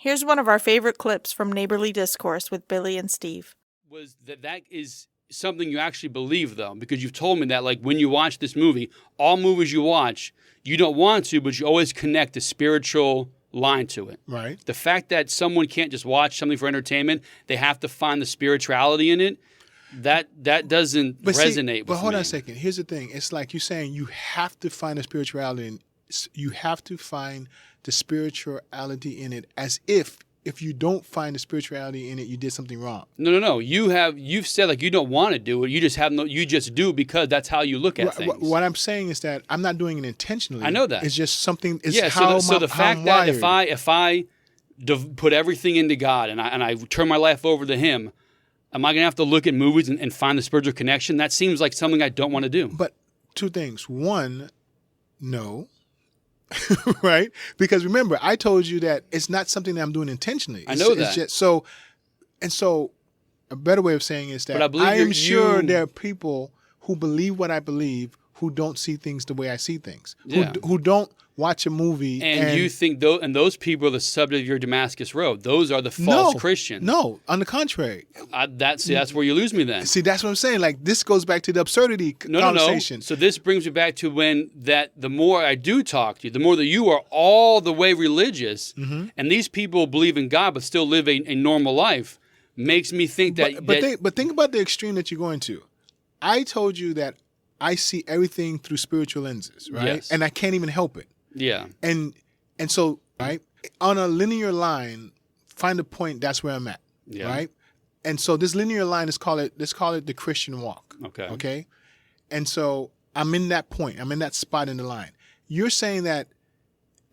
Here's one of our favorite clips from Neighborly Discourse with Billy and Steve. Was that is something you actually believe, though, because you've told me that, like, when you watch this movie, all movies you watch, you don't want to, but you always connect a spiritual line to it. Right. The fact that someone can't just watch something for entertainment, they have to find the spirituality in it, that doesn't resonate with me. But hold on a second. Here's the thing. It's like you're saying you have to find the spirituality in, you have to find the spirituality in it, as if you don't find the spirituality in it, you did something wrong. No. You've said, like, you don't want to do it. You just do because that's how you look at things. What I'm saying is that I'm not doing it intentionally. I know that. It's just something. It's So the fact that if I put everything into God and I turn my life over to Him, am I going to have to look at movies and find the spiritual connection? That seems like something I don't want to do. But two things. One, no. Right? Because remember, I told you that it's not something that I'm doing intentionally. I know that. It's just, so a better way of saying is that But I believe I am sure there are people who believe what I believe who don't see things the way I see things. Yeah. Who don't watch a movie and you think those people are the subject of your Damascus Road. Those are the false Christians. No, on the contrary. That's where you lose me then. See, that's what I'm saying. Like, this goes back to the absurdity conversation. No. So this brings me back to the more I do talk to you, the more that you are all the way religious, and these people believe in God but still live a normal life, makes me think that... But think about the extreme that you're going to. I told you that I see everything through spiritual lenses, right? Yes. And I can't even help it. Yeah. And so, right, on a linear line, find a point, that's where I'm at, right? And so this linear line, let's call it the Christian walk. Okay? And so I'm in that point. I'm in that spot in the line. You're saying that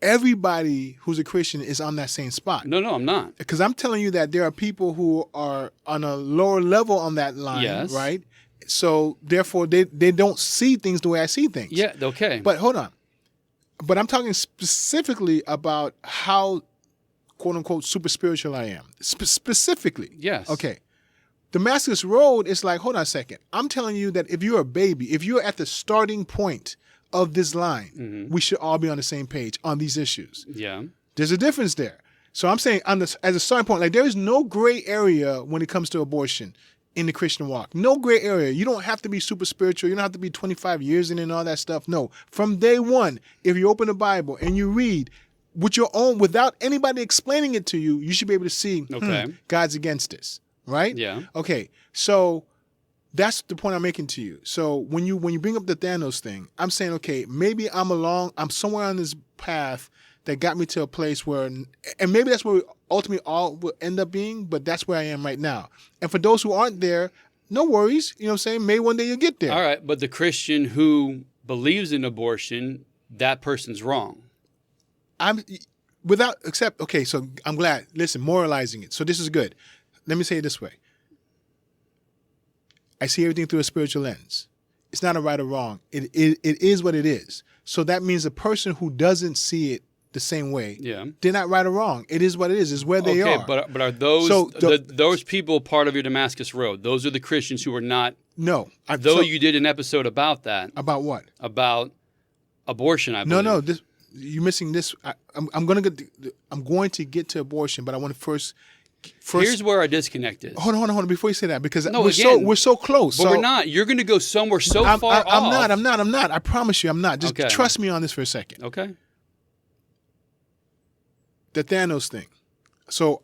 everybody who's a Christian is on that same spot. No, I'm not. Because I'm telling you that there are people who are on a lower level on that line, right? So therefore, they don't see things the way I see things. Yeah, okay. But hold on. But I'm talking specifically about how, quote unquote, super spiritual I am. Specifically. Yes. Okay. Damascus Road is like, hold on a second. I'm telling you that if you're a baby, if you're at the starting point of this line, we should all be on the same page on these issues. Yeah. There's a difference there. So I'm saying as a starting point, like, there is no gray area when it comes to abortion in the Christian walk. No gray area. You don't have to be super spiritual. You don't have to be 25 years in and all that stuff. No. From day one, if you open the Bible and you read with your own, without anybody explaining it to you, you should be able to see, God's against this. Right? Yeah. Okay. So that's the point I'm making to you. So when you bring up the Thanos thing, I'm saying, okay, maybe I'm somewhere on this path that got me to a place where, and maybe that's where we ultimately all will end up being, but that's where I am right now. And for those who aren't there, no worries. You know what I'm saying? Maybe one day you'll get there. All right, but the Christian who believes in abortion, that person's wrong. Okay, so I'm glad. Listen, moralizing it. So this is good. Let me say it this way. I see everything through a spiritual lens. It's not a right or wrong. It is what it is. So that means a person who doesn't see it the same way, they're not right or wrong. It is what it is. It's where they are. But are those those people part of your Damascus Road? Those are the Christians who are not. No. You did an episode about that. About what? About abortion, I believe. No. You're missing this. I'm going to get to abortion, but I want to first. Here's where our disconnect is. Hold on. Before you say that, because we're so close. But we're not. You're going to go somewhere far off. I'm not. I promise you, I'm not. Just trust me on this for a second. Okay. The Thanos thing. So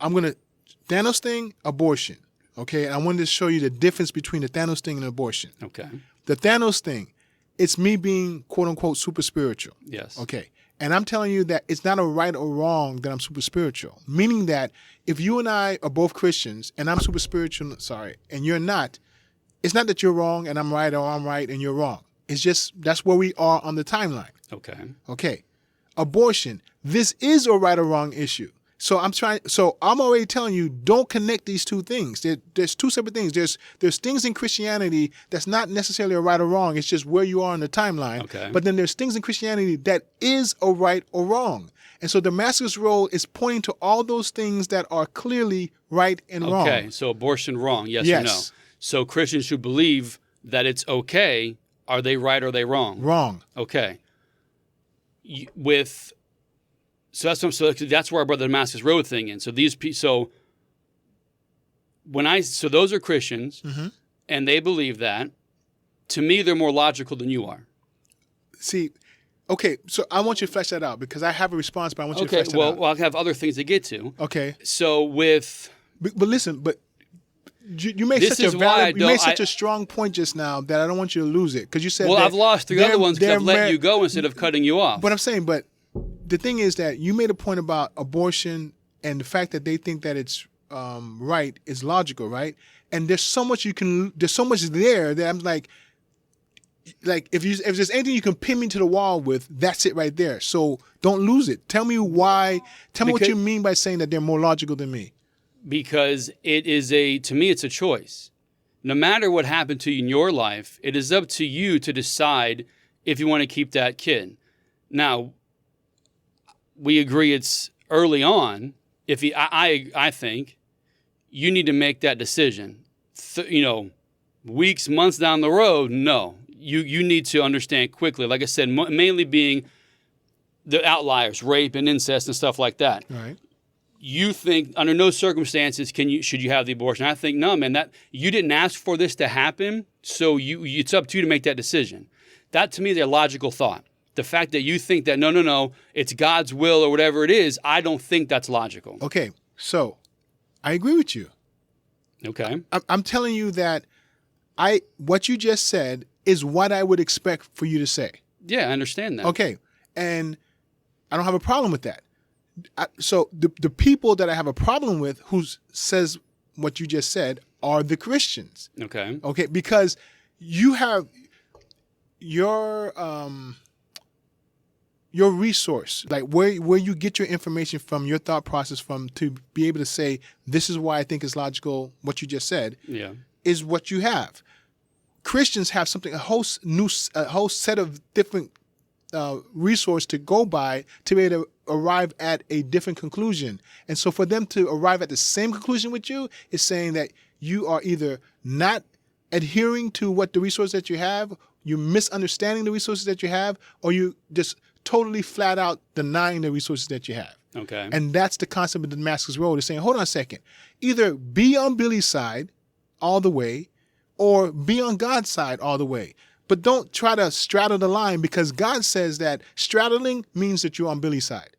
Thanos thing, abortion. Okay, and I wanted to show you the difference between the Thanos thing and abortion. Okay. The Thanos thing, it's me being quote unquote super spiritual. Yes. Okay. And I'm telling you that it's not a right or wrong that I'm super spiritual. Meaning that if you and I are both Christians and I'm super spiritual, and you're not, it's not that you're wrong and I'm right or I'm right and you're wrong. It's just that's where we are on the timeline. Okay. Okay. Abortion. This is a right or wrong issue. So I'm already telling you, don't connect these two things. There's two separate things. There's things in Christianity that's not necessarily a right or wrong. It's just where you are on the timeline. Okay. But then there's things in Christianity that is a right or wrong. And so Damascus Road is pointing to all those things that are clearly right and wrong. Okay, so abortion wrong, yes or no? So Christians who believe that it's okay, are they right or are they wrong? Wrong. Okay. With So that's where I brought the Damascus Road thing in. So those are Christians, and they believe that. To me, they're more logical than you are. See, okay, so I want you to flesh that out because I have a response, but I want you to flesh that out. Well, I have other things to get to. Okay. So But listen, you made such a strong point just now that I don't want you to lose it because you said. Well, I've lost three other ones because I've let you go instead of cutting you off. But I'm saying, the thing is that you made a point about abortion and the fact that they think that it's right is logical, right? And there's so much there that I'm like if there's anything you can pin me to the wall with, that's it right there. So don't lose it. Tell me why. Tell me what you mean by saying that they're more logical than me. Because to me, it's a choice. No matter what happened to you in your life, it is up to you to decide if you want to keep that kid. Now, we agree it's early on. I think you need to make that decision. Weeks, months down the road, no. You need to understand quickly. Like I said, mainly being the outliers, rape and incest and stuff like that. All right. You think under no circumstances should you have the abortion. I think, no, man, that you didn't ask for this to happen, so it's up to you to make that decision. That, to me, is a logical thought. The fact that you think that, no, it's God's will or whatever it is, I don't think that's logical. Okay, so I agree with you. Okay. I'm telling you that what you just said is what I would expect for you to say. Yeah, I understand that. Okay, and I don't have a problem with that. So the people that I have a problem with who says what you just said are the Christians. Okay. Okay, because you have your resource, like where you get your information from, your thought process from, to be able to say this is why I think it's logical. What you just said, is what you have. Christians have a whole set of different resource to go by to be able to arrive at a different conclusion. And so for them to arrive at the same conclusion with you is saying that you are either not adhering to what the resource that you have, you're misunderstanding the resources that you have, or you just totally flat out denying the resources that you have. Okay. And that's the concept of the Damascus Road, is saying, hold on a second, either be on Billy's side all the way or be on God's side all the way. But don't try to straddle the line, because God says that straddling means that you're on Billy's side.